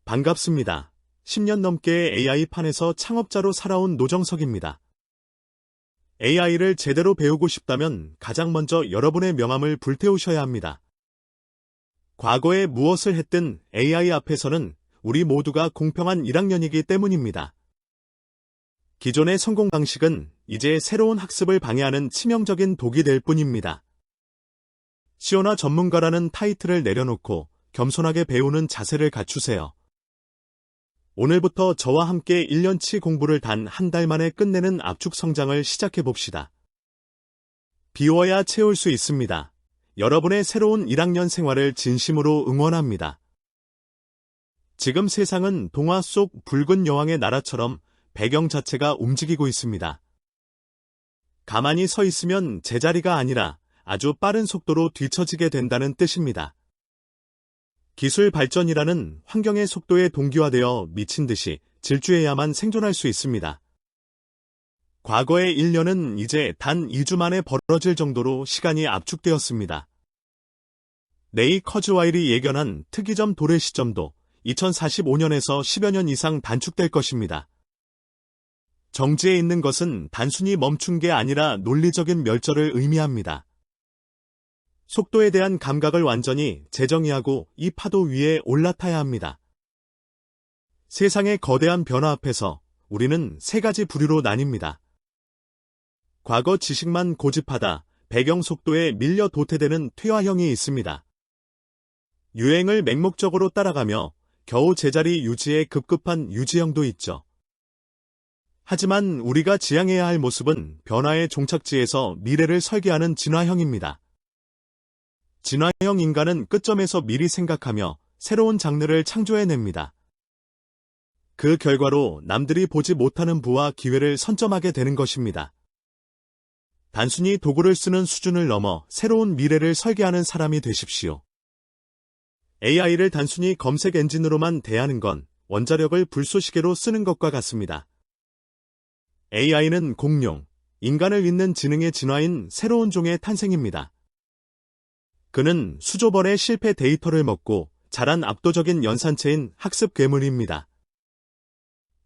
반갑습니다. 10년 넘게 AI판에서 창업자로 살아온 노정석입니다. AI를 제대로 배우고 싶다면 가장 먼저 여러분의 명함을 불태우셔야 합니다. 과거에 무엇을 했든 AI 앞에서는 우리 모두가 공평한 1학년이기 때문입니다. 기존의 성공 방식은 이제 새로운 학습을 방해하는 치명적인 독이 될 뿐입니다. 시오나 전문가라는 타이틀을 내려놓고 겸손하게 배우는 자세를 갖추세요. 오늘부터 저와 함께 1년치 공부를 단 한 달 만에 끝내는 압축 성장을 시작해봅시다. 비워야 채울 수 있습니다. 여러분의 새로운 1학년 생활을 진심으로 응원합니다. 지금 세상은 동화 속 붉은 여왕의 나라처럼 배경 자체가 움직이고 있습니다. 가만히 서 있으면 제자리가 아니라 아주 빠른 속도로 뒤처지게 된다는 뜻입니다. 기술 발전이라는 환경의 속도에 동기화되어 미친 듯이 질주해야만 생존할 수 있습니다. 과거의 1년은 이제 단 2주 만에 벌어질 정도로 시간이 압축되었습니다. 레이 커즈와일이 예견한 특이점 도래 시점도 2045년에서 10여 년 이상 단축될 것입니다. 정지에 있는 것은 단순히 멈춘 게 아니라 논리적인 멸절을 의미합니다. 속도에 대한 감각을 완전히 재정의하고 이 파도 위에 올라타야 합니다. 세상의 거대한 변화 앞에서 우리는 세 가지 부류로 나뉩니다. 과거 지식만 고집하다 배경 속도에 밀려 도태되는 퇴화형이 있습니다. 유행을 맹목적으로 따라가며 겨우 제자리 유지에 급급한 유지형도 있죠. 하지만 우리가 지향해야 할 모습은 변화의 종착지에서 미래를 설계하는 진화형입니다. 진화형 인간은 끝점에서 미리 생각하며 새로운 장르를 창조해냅니다. 그 결과로 남들이 보지 못하는 부와 기회를 선점하게 되는 것입니다. 단순히 도구를 쓰는 수준을 넘어 새로운 미래를 설계하는 사람이 되십시오. AI를 단순히 검색 엔진으로만 대하는 건 원자력을 불쏘시개로 쓰는 것과 같습니다. AI는 공룡, 인간을 잇는 지능의 진화인 새로운 종의 탄생입니다. 그는 수조번의 실패 데이터를 먹고 자란 압도적인 연산체인 학습 괴물입니다.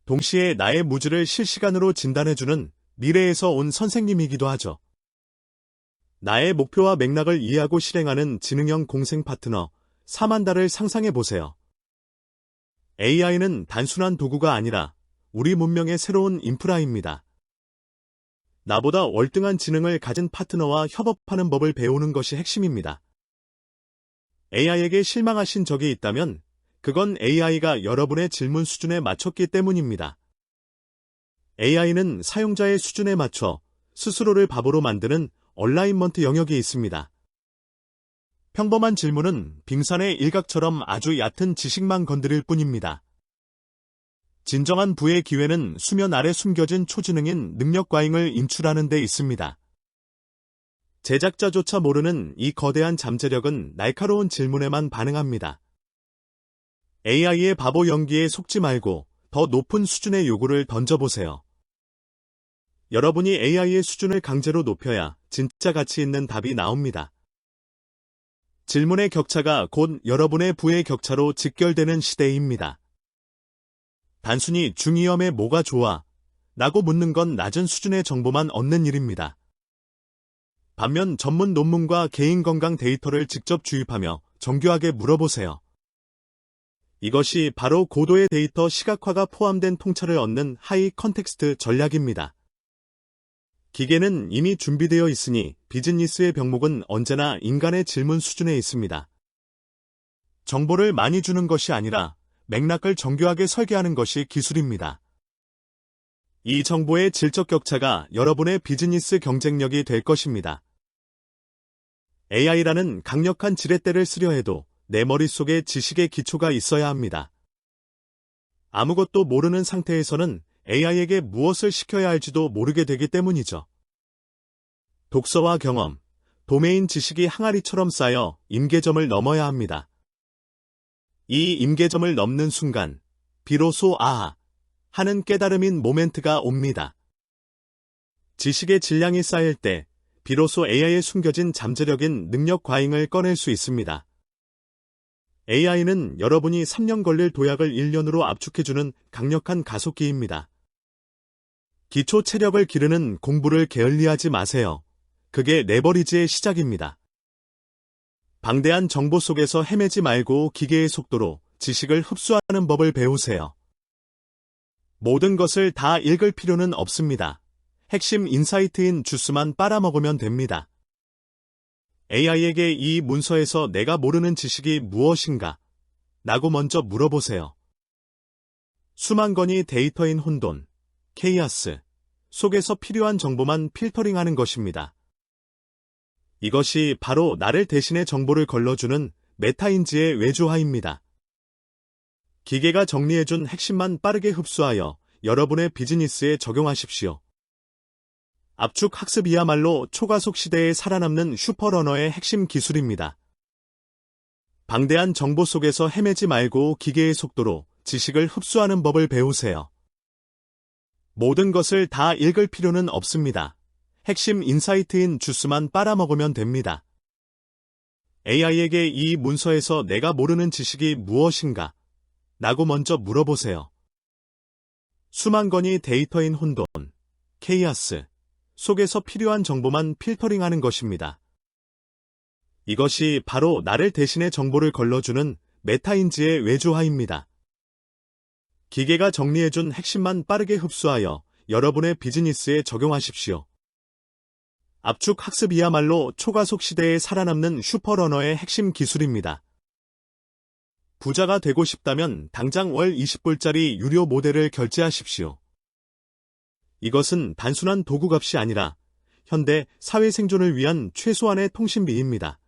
동시에 나의 무지를 실시간으로 진단해주는 미래에서 온 선생님이기도 하죠. 나의 목표와 맥락을 이해하고 실행하는 지능형 공생 파트너, 사만다를 상상해보세요. AI는 단순한 도구가 아니라 우리 문명의 새로운 인프라입니다. 나보다 월등한 지능을 가진 파트너와 협업하는 법을 배우는 것이 핵심입니다. AI에게 실망하신 적이 있다면 그건 AI가 여러분의 질문 수준에 맞췄기 때문입니다. AI는 사용자의 수준에 맞춰 스스로를 바보로 만드는 얼라인먼트 영역이 있습니다. 평범한 질문은 빙산의 일각처럼 아주 얕은 지식만 건드릴 뿐입니다. 진정한 부의 기회는 수면 아래 숨겨진 초지능인 능력 과잉을 인출하는 데 있습니다. 제작자조차 모르는 이 거대한 잠재력은 날카로운 질문에만 반응합니다. AI의 바보 연기에 속지 말고 더 높은 수준의 요구를 던져보세요. 여러분이 AI의 수준을 강제로 높여야 진짜 가치 있는 답이 나옵니다. 질문의 격차가 곧 여러분의 부의 격차로 직결되는 시대입니다. 단순히 중이염에 뭐가 좋아? 라고 묻는 건 낮은 수준의 정보만 얻는 일입니다. 반면 전문 논문과 개인 건강 데이터를 직접 주입하며 정교하게 물어보세요. 이것이 바로 고도의 데이터 시각화가 포함된 통찰을 얻는 하이 컨텍스트 전략입니다. 기계는 이미 준비되어 있으니 비즈니스의 병목은 언제나 인간의 질문 수준에 있습니다. 정보를 많이 주는 것이 아니라 맥락을 정교하게 설계하는 것이 기술입니다. 이 정보의 질적 격차가 여러분의 비즈니스 경쟁력이 될 것입니다. AI라는 강력한 지렛대를 쓰려 해도 내 머릿속에 지식의 기초가 있어야 합니다. 아무것도 모르는 상태에서는 AI에게 무엇을 시켜야 할지도 모르게 되기 때문이죠. 독서와 경험, 도메인 지식이 항아리처럼 쌓여 임계점을 넘어야 합니다. 이 임계점을 넘는 순간 비로소 아하 하는 깨달음인 모멘트가 옵니다. 지식의 질량이 쌓일 때 비로소 AI에 숨겨진 잠재력인 능력 과잉을 꺼낼 수 있습니다. AI는 여러분이 3년 걸릴 도약을 1년으로 압축해주는 강력한 가속기입니다. 기초 체력을 기르는 공부를 게을리하지 마세요. 그게 레버리지의 시작입니다. 방대한 정보 속에서 헤매지 말고 기계의 속도로 지식을 흡수하는 법을 배우세요. 모든 것을 다 읽을 필요는 없습니다. 핵심 인사이트인 주스만 빨아먹으면 됩니다. AI에게 이 문서에서 내가 모르는 지식이 무엇인가? 라고 먼저 물어보세요. 수만 건이 데이터인 혼돈, 케이아스 속에서 필요한 정보만 필터링하는 것입니다. 이것이 바로 나를 대신해 정보를 걸러주는 메타인지의 외주화입니다. 기계가 정리해준 핵심만 빠르게 흡수하여 여러분의 비즈니스에 적용하십시오. 압축 학습이야말로 초가속 시대에 살아남는 슈퍼러너의 핵심 기술입니다. 방대한 정보 속에서 헤매지 말고 기계의 속도로 지식을 흡수하는 법을 배우세요. 모든 것을 다 읽을 필요는 없습니다. 핵심 인사이트인 주스만 빨아먹으면 됩니다. AI에게 이 문서에서 내가 모르는 지식이 무엇인가? 라고 먼저 물어보세요. 수만 건이 데이터인 혼돈, 케이아스 속에서 필요한 정보만 필터링하는 것입니다. 이것이 바로 나를 대신해 정보를 걸러주는 메타인지의 외주화입니다. 기계가 정리해준 핵심만 빠르게 흡수하여 여러분의 비즈니스에 적용하십시오. 압축 학습이야말로 초가속 시대에 살아남는 슈퍼러너의 핵심 기술입니다. 부자가 되고 싶다면 당장 월 20불짜리 유료 모델을 결제하십시오. 이것은 단순한 도구값이 아니라 현대 사회 생존을 위한 최소한의 통신비입니다.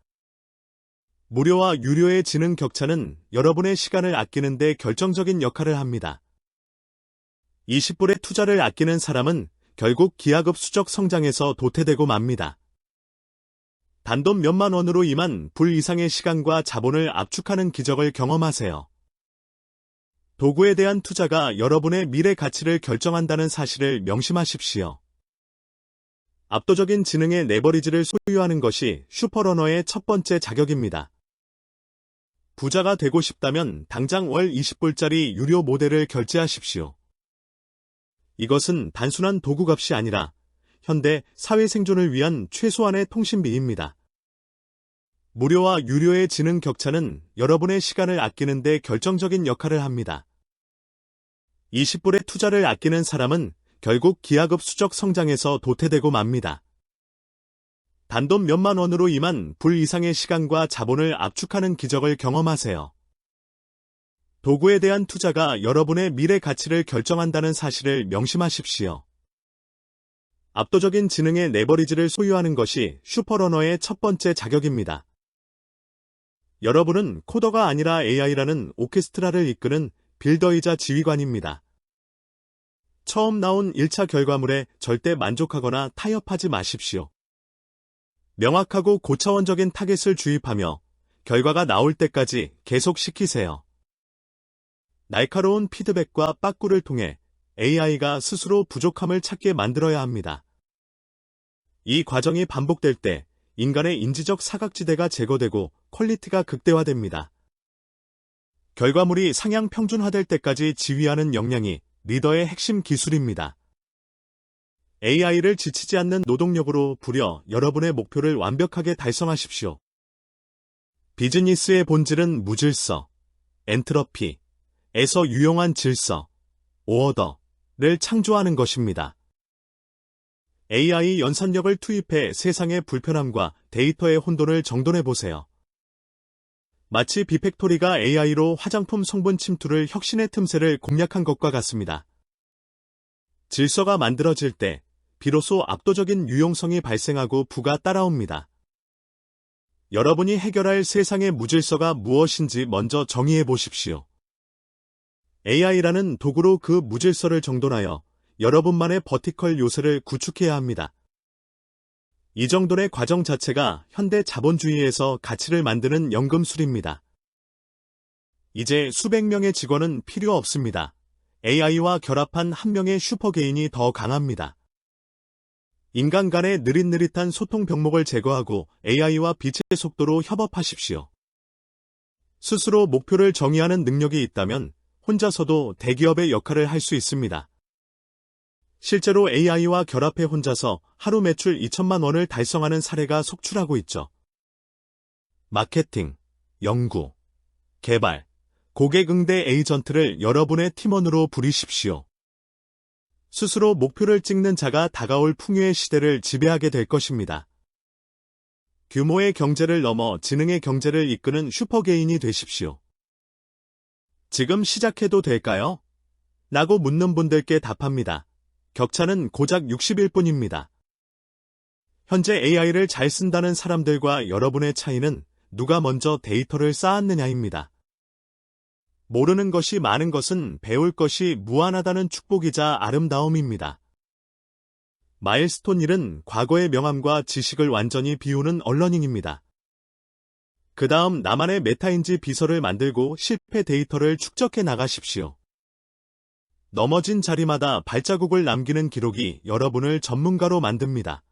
무료와 유료의 지능 격차는 여러분의 시간을 아끼는 데 결정적인 역할을 합니다. 20불의 투자를 아끼는 사람은 결국 기하급 수적 성장에서 도태되고 맙니다. 단돈 몇만 원으로 2만 불 이상의 시간과 자본을 압축하는 기적을 경험하세요. 도구에 대한 투자가 여러분의 미래 가치를 결정한다는 사실을 명심하십시오. 압도적인 지능의 레버리지를 소유하는 것이 슈퍼러너의 첫 번째 자격입니다. 부자가 되고 싶다면 당장 월 20불짜리 유료 모델을 결제하십시오. 이것은 단순한 도구값이 아니라 현대 사회 생존을 위한 최소한의 통신비입니다. 무료와 유료의 지능 격차는 여러분의 시간을 아끼는 데 결정적인 역할을 합니다. 20불의 투자를 아끼는 사람은 결국 기하급 수적 성장에서 도태되고 맙니다. 단돈 몇만 원으로 2만 불 이상의 시간과 자본을 압축하는 기적을 경험하세요. 도구에 대한 투자가 여러분의 미래 가치를 결정한다는 사실을 명심하십시오. 압도적인 지능의 레버리지를 소유하는 것이 슈퍼러너의 첫 번째 자격입니다. 여러분은 코더가 아니라 AI라는 오케스트라를 이끄는 빌더이자 지휘관입니다. 처음 나온 1차 결과물에 절대 만족하거나 타협하지 마십시오. 명확하고 고차원적인 타겟을 주입하며 결과가 나올 때까지 계속 시키세요. 날카로운 피드백과 빠꾸를 통해 AI가 스스로 부족함을 찾게 만들어야 합니다. 이 과정이 반복될 때 인간의 인지적 사각지대가 제거되고 퀄리티가 극대화됩니다. 결과물이 상향 평준화될 때까지 지휘하는 역량이 리더의 핵심 기술입니다. AI를 지치지 않는 노동력으로 부려 여러분의 목표를 완벽하게 달성하십시오. 비즈니스의 본질은 무질서, 엔트로피에서 유용한 질서, 오어더를 창조하는 것입니다. AI 연산력을 투입해 세상의 불편함과 데이터의 혼돈을 정돈해보세요. 마치 비팩토리가 AI로 화장품 성분 침투를 혁신의 틈새를 공략한 것과 같습니다. 질서가 만들어질 때 비로소 압도적인 유용성이 발생하고 부가 따라옵니다. 여러분이 해결할 세상의 무질서가 무엇인지 먼저 정의해 보십시오. AI라는 도구로 그 무질서를 정돈하여 여러분만의 버티컬 요새를 구축해야 합니다. 이 정도의 과정 자체가 현대 자본주의에서 가치를 만드는 연금술입니다. 이제 수백 명의 직원은 필요 없습니다. AI와 결합한 한 명의 슈퍼개인이 더 강합니다. 인간 간의 느릿느릿한 소통 병목을 제거하고 AI와 빛의 속도로 협업하십시오. 스스로 목표를 정의하는 능력이 있다면 혼자서도 대기업의 역할을 할 수 있습니다. 실제로 AI와 결합해 혼자서 하루 매출 2천만 원을 달성하는 사례가 속출하고 있죠. 마케팅, 연구, 개발, 고객 응대 에이전트를 여러분의 팀원으로 부리십시오. 스스로 목표를 찍는 자가 다가올 풍요의 시대를 지배하게 될 것입니다. 규모의 경제를 넘어 지능의 경제를 이끄는 슈퍼개인이 되십시오. 지금 시작해도 될까요? 라고 묻는 분들께 답합니다. 격차는 고작 60일 뿐입니다. 현재 AI를 잘 쓴다는 사람들과 여러분의 차이는 누가 먼저 데이터를 쌓았느냐입니다. 모르는 것이 많은 것은 배울 것이 무한하다는 축복이자 아름다움입니다. 마일스톤 1은 과거의 명함과 지식을 완전히 비우는 언러닝입니다. 그 다음 나만의 메타인지 비서를 만들고 실패 데이터를 축적해 나가십시오. 넘어진 자리마다 발자국을 남기는 기록이 여러분을 전문가로 만듭니다.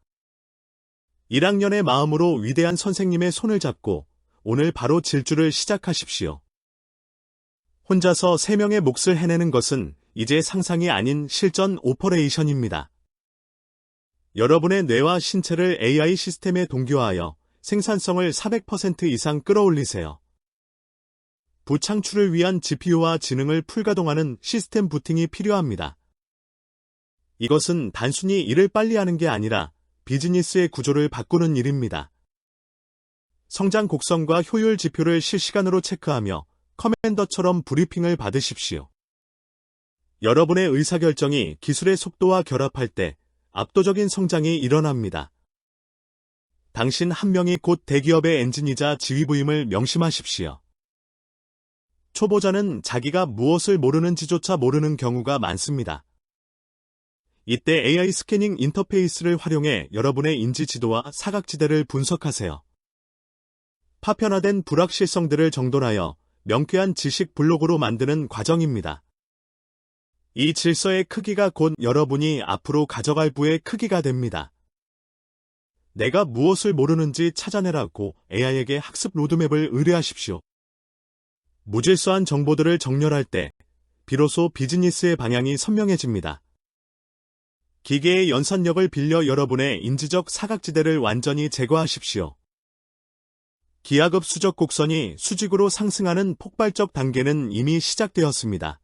1학년의 마음으로 위대한 선생님의 손을 잡고 오늘 바로 질주를 시작하십시오. 혼자서 3명의 몫을 해내는 것은 이제 상상이 아닌 실전 오퍼레이션입니다. 여러분의 뇌와 신체를 AI 시스템에 동교하여 생산성을 400% 이상 끌어올리세요. 부창출을 위한 GPU와 지능을 풀가동하는 시스템 부팅이 필요합니다. 이것은 단순히 일을 빨리 하는 게 아니라 비즈니스의 구조를 바꾸는 일입니다. 성장 곡선과 효율 지표를 실시간으로 체크하며 커맨더처럼 브리핑을 받으십시오. 여러분의 의사결정이 기술의 속도와 결합할 때 압도적인 성장이 일어납니다. 당신 한 명이 곧 대기업의 엔진이자 지휘부임을 명심하십시오. 초보자는 자기가 무엇을 모르는지조차 모르는 경우가 많습니다. 이때 AI 스캐닝 인터페이스를 활용해 여러분의 인지지도와 사각지대를 분석하세요. 파편화된 불확실성들을 정돈하여 명쾌한 지식 블록으로 만드는 과정입니다. 이 질서의 크기가 곧 여러분이 앞으로 가져갈 부의 크기가 됩니다. 내가 무엇을 모르는지 찾아내라고 AI에게 학습 로드맵을 의뢰하십시오. 무질서한 정보들을 정렬할 때 비로소 비즈니스의 방향이 선명해집니다. 기계의 연산력을 빌려 여러분의 인지적 사각지대를 완전히 제거하십시오. 기하급 수적 곡선이 수직으로 상승하는 폭발적 단계는 이미 시작되었습니다.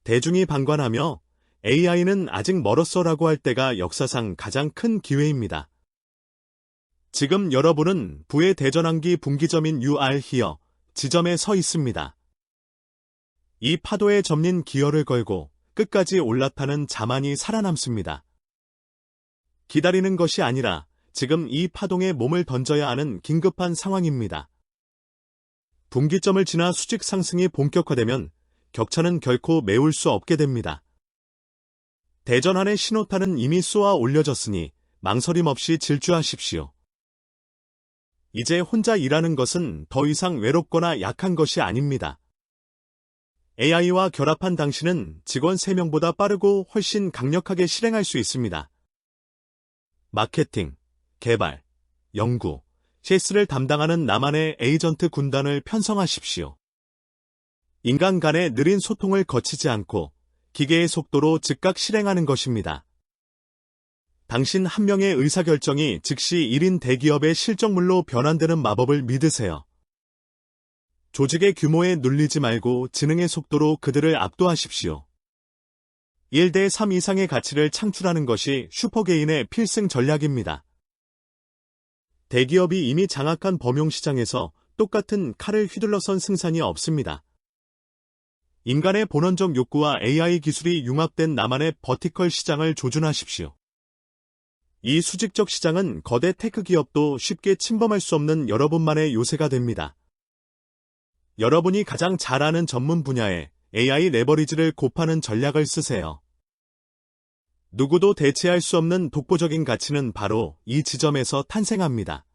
대중이 방관하며 AI는 아직 멀었어라고 할 때가 역사상 가장 큰 기회입니다. 지금 여러분은 부의 대전환기 분기점인 UR 히어 지점에 서 있습니다. 이 파도에 접린 기어를 걸고 끝까지 올라타는 자만이 살아남습니다. 기다리는 것이 아니라 지금 이 파동에 몸을 던져야 하는 긴급한 상황입니다. 분기점을 지나 수직 상승이 본격화되면 격차는 결코 메울 수 없게 됩니다. 대전환의 신호탄은 이미 쏘아 올려졌으니 망설임 없이 질주하십시오. 이제 혼자 일하는 것은 더 이상 외롭거나 약한 것이 아닙니다. AI와 결합한 당신은 직원 3명보다 빠르고 훨씬 강력하게 실행할 수 있습니다. 마케팅, 개발, 연구, 세스를 담당하는 나만의 에이전트 군단을 편성하십시오. 인간 간의 느린 소통을 거치지 않고 기계의 속도로 즉각 실행하는 것입니다. 당신 한 명의 의사결정이 즉시 1인 대기업의 실적물로 변환되는 마법을 믿으세요. 조직의 규모에 눌리지 말고 지능의 속도로 그들을 압도하십시오. 1대 3 이상의 가치를 창출하는 것이 슈퍼개인의 필승 전략입니다. 대기업이 이미 장악한 범용시장에서 똑같은 칼을 휘둘러선 승산이 없습니다. 인간의 본원적 욕구와 AI 기술이 융합된 나만의 버티컬 시장을 조준하십시오. 이 수직적 시장은 거대 테크 기업도 쉽게 침범할 수 없는 여러분만의 요새가 됩니다. 여러분이 가장 잘 아는 전문 분야에 AI 레버리지를 곱하는 전략을 쓰세요. 누구도 대체할 수 없는 독보적인 가치는 바로 이 지점에서 탄생합니다.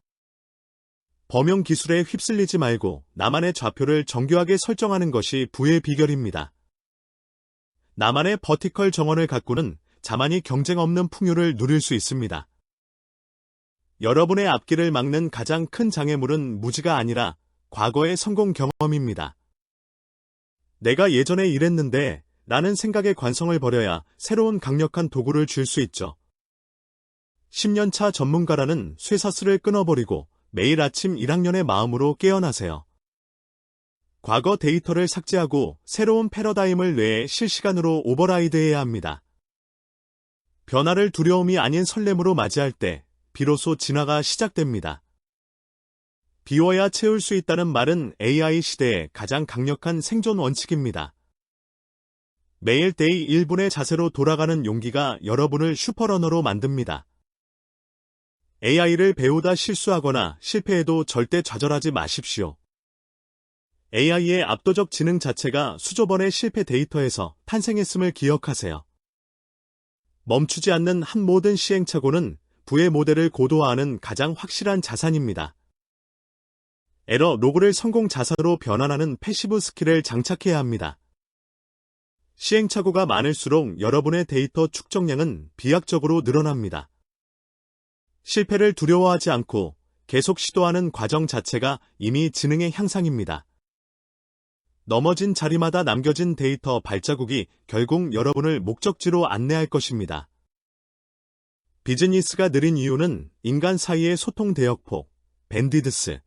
범용 기술에 휩쓸리지 말고 나만의 좌표를 정교하게 설정하는 것이 부의 비결입니다. 나만의 버티컬 정원을 가꾸는 자만이 경쟁 없는 풍요를 누릴 수 있습니다. 여러분의 앞길을 막는 가장 큰 장애물은 무지가 아니라 과거의 성공 경험입니다. 내가 예전에 이랬는데 라는 생각의 관성을 버려야 새로운 강력한 도구를 줄 수 있죠. 10년차 전문가라는 쇠사슬을 끊어버리고 매일 아침 1학년의 마음으로 깨어나세요. 과거 데이터를 삭제하고 새로운 패러다임을 뇌에 실시간으로 오버라이드해야 합니다. 변화를 두려움이 아닌 설렘으로 맞이할 때 비로소 진화가 시작됩니다. 비워야 채울 수 있다는 말은 AI 시대의 가장 강력한 생존 원칙입니다. 매일 데이 1분의 자세로 돌아가는 용기가 여러분을 슈퍼러너로 만듭니다. AI를 배우다 실수하거나 실패해도 절대 좌절하지 마십시오. AI의 압도적 지능 자체가 수조 번의 실패 데이터에서 탄생했음을 기억하세요. 멈추지 않는 한 모든 시행착오는 부의 모델을 고도화하는 가장 확실한 자산입니다. 에러 로그를 성공 자산으로 변환하는 패시브 스킬을 장착해야 합니다. 시행착오가 많을수록 여러분의 데이터 축적량은 비약적으로 늘어납니다. 실패를 두려워하지 않고 계속 시도하는 과정 자체가 이미 지능의 향상입니다. 넘어진 자리마다 남겨진 데이터 발자국이 결국 여러분을 목적지로 안내할 것입니다. 비즈니스가 느린 이유는 인간 사이의 소통 대역폭, 밴디드스,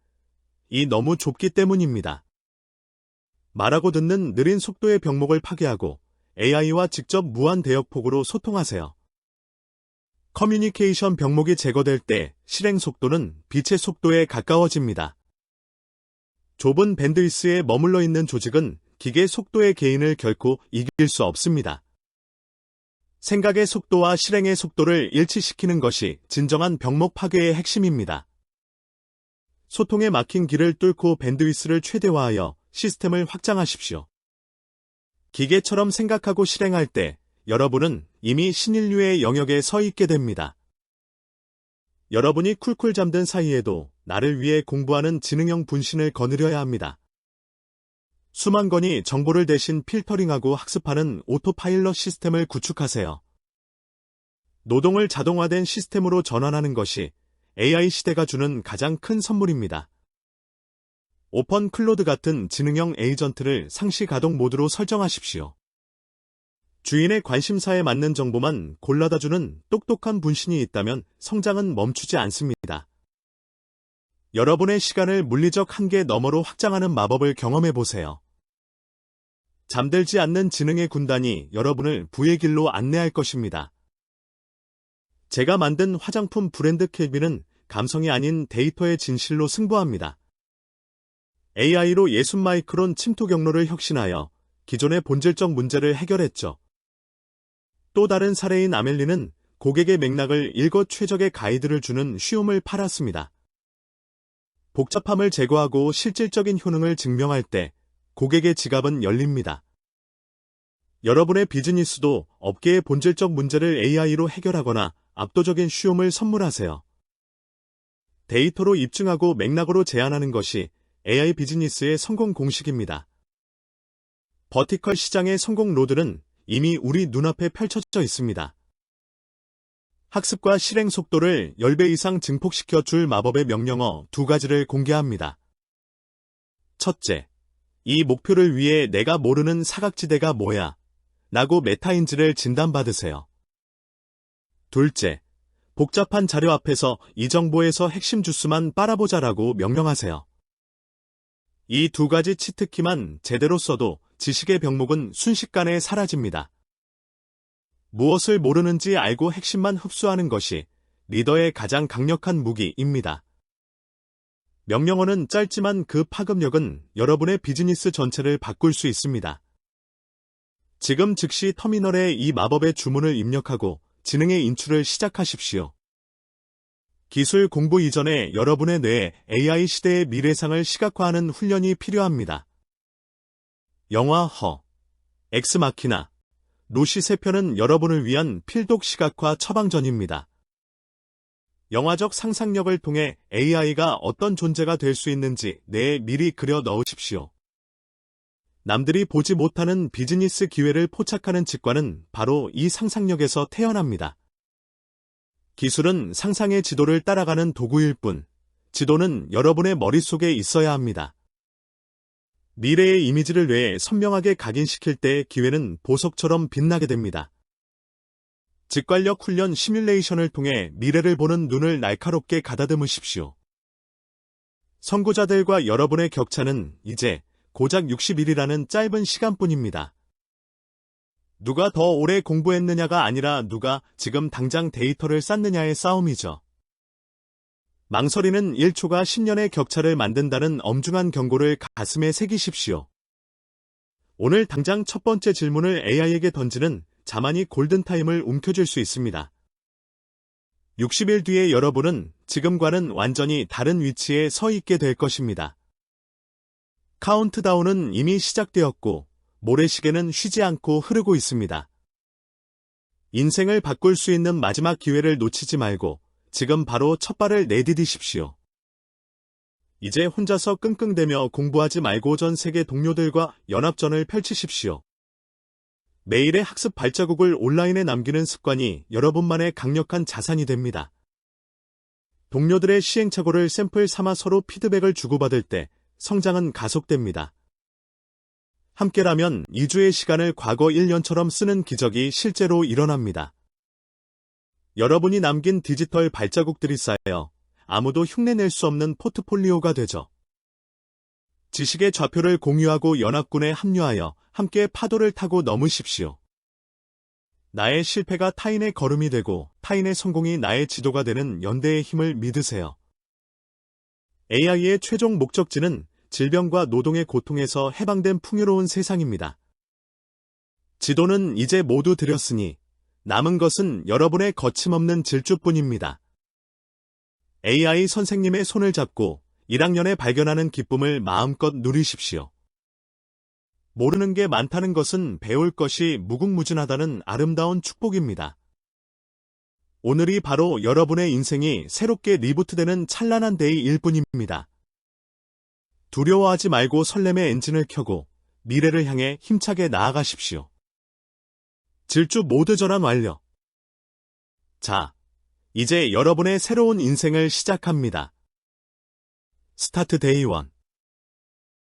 이 너무 좁기 때문입니다. 말하고 듣는 느린 속도의 병목을 파괴하고 AI와 직접 무한 대역폭으로 소통하세요. 커뮤니케이션 병목이 제거될 때 실행 속도는 빛의 속도에 가까워집니다. 좁은 밴드위스에 머물러 있는 조직은 기계 속도의 개인을 결코 이길 수 없습니다. 생각의 속도와 실행의 속도를 일치시키는 것이 진정한 병목 파괴의 핵심입니다. 소통에 막힌 길을 뚫고 밴드위스를 최대화하여 시스템을 확장하십시오. 기계처럼 생각하고 실행할 때 여러분은 이미 신인류의 영역에 서 있게 됩니다. 여러분이 쿨쿨 잠든 사이에도 나를 위해 공부하는 지능형 분신을 거느려야 합니다. 수만 건이 정보를 대신 필터링하고 학습하는 오토파일럿 시스템을 구축하세요. 노동을 자동화된 시스템으로 전환하는 것이 AI 시대가 주는 가장 큰 선물입니다. 오펀 클로드 같은 지능형 에이전트를 상시 가동 모드로 설정하십시오. 주인의 관심사에 맞는 정보만 골라다 주는 똑똑한 분신이 있다면 성장은 멈추지 않습니다. 여러분의 시간을 물리적 한계 너머로 확장하는 마법을 경험해 보세요. 잠들지 않는 지능의 군단이 여러분을 부의 길로 안내할 것입니다. 제가 만든 화장품 브랜드 켈빈은 감성이 아닌 데이터의 진실로 승부합니다. AI로 60마이크론 침투 경로를 혁신하여 기존의 본질적 문제를 해결했죠. 또 다른 사례인 아멜리는 고객의 맥락을 일거최적의 가이드를 주는 쉬움을 팔았습니다. 복잡함을 제거하고 실질적인 효능을 증명할 때 고객의 지갑은 열립니다. 여러분의 비즈니스도 업계의 본질적 문제를 AI로 해결하거나 압도적인 쉬움을 선물하세요. 데이터로 입증하고 맥락으로 제안하는 것이 AI 비즈니스의 성공 공식입니다. 버티컬 시장의 성공 로드는 이미 우리 눈앞에 펼쳐져 있습니다. 학습과 실행 속도를 10배 이상 증폭시켜 줄 마법의 명령어 2가지를 공개합니다. 첫째, 이 목표를 위해 내가 모르는 사각지대가 뭐야? 라고 메타인지를 진단받으세요. 둘째, 복잡한 자료 앞에서 이 정보에서 핵심 주스만 빨아보자라고 명령하세요. 이 2가지 치트키만 제대로 써도 지식의 병목은 순식간에 사라집니다. 무엇을 모르는지 알고 핵심만 흡수하는 것이 리더의 가장 강력한 무기입니다. 명령어는 짧지만 그 파급력은 여러분의 비즈니스 전체를 바꿀 수 있습니다. 지금 즉시 터미널에 이 마법의 주문을 입력하고 지능의 인출을 시작하십시오. 기술 공부 이전에 여러분의 뇌에 AI 시대의 미래상을 시각화하는 훈련이 필요합니다. 영화 허, 엑스마키나, 루시 3편은 여러분을 위한 필독 시각화 처방전입니다. 영화적 상상력을 통해 AI가 어떤 존재가 될 수 있는지 뇌에 미리 그려 넣으십시오. 남들이 보지 못하는 비즈니스 기회를 포착하는 직관은 바로 이 상상력에서 태어납니다. 기술은 상상의 지도를 따라가는 도구일 뿐, 지도는 여러분의 머릿속에 있어야 합니다. 미래의 이미지를 뇌에 선명하게 각인시킬 때 기회는 보석처럼 빛나게 됩니다. 직관력 훈련 시뮬레이션을 통해 미래를 보는 눈을 날카롭게 가다듬으십시오. 선고자들과 여러분의 격차는 이제 고작 60일이라는 짧은 시간뿐입니다. 누가 더 오래 공부했느냐가 아니라 누가 지금 당장 데이터를 쌓느냐의 싸움이죠. 망설이는 1초가 10년의 격차를 만든다는 엄중한 경고를 가슴에 새기십시오. 오늘 당장 첫 번째 질문을 AI에게 던지는 자만이 골든타임을 움켜쥘 수 있습니다. 60일 뒤에 여러분은 지금과는 완전히 다른 위치에 서 있게 될 것입니다. 카운트다운은 이미 시작되었고 모래시계는 쉬지 않고 흐르고 있습니다. 인생을 바꿀 수 있는 마지막 기회를 놓치지 말고 지금 바로 첫 발을 내디디십시오. 이제 혼자서 끙끙대며 공부하지 말고 전 세계 동료들과 연합전을 펼치십시오. 매일의 학습 발자국을 온라인에 남기는 습관이 여러분만의 강력한 자산이 됩니다. 동료들의 시행착오를 샘플 삼아 서로 피드백을 주고받을 때 성장은 가속됩니다. 함께라면 2주의 시간을 과거 1년처럼 쓰는 기적이 실제로 일어납니다. 여러분이 남긴 디지털 발자국들이 쌓여 아무도 흉내낼 수 없는 포트폴리오가 되죠. 지식의 좌표를 공유하고 연합군에 합류하여 함께 파도를 타고 넘으십시오. 나의 실패가 타인의 걸음이 되고 타인의 성공이 나의 지도가 되는 연대의 힘을 믿으세요. AI의 최종 목적지는 질병과 노동의 고통에서 해방된 풍요로운 세상입니다. 지도는 이제 모두 드렸으니 남은 것은 여러분의 거침없는 질주뿐입니다. AI 선생님의 손을 잡고 1학년에 발견하는 기쁨을 마음껏 누리십시오. 모르는 게 많다는 것은 배울 것이 무궁무진하다는 아름다운 축복입니다. 오늘이 바로 여러분의 인생이 새롭게 리부트되는 찬란한 데이일 뿐입니다. 두려워하지 말고 설렘의 엔진을 켜고 미래를 향해 힘차게 나아가십시오. 질주 모드 전환 완료. 자, 이제 여러분의 새로운 인생을 시작합니다. 스타트 데이 1.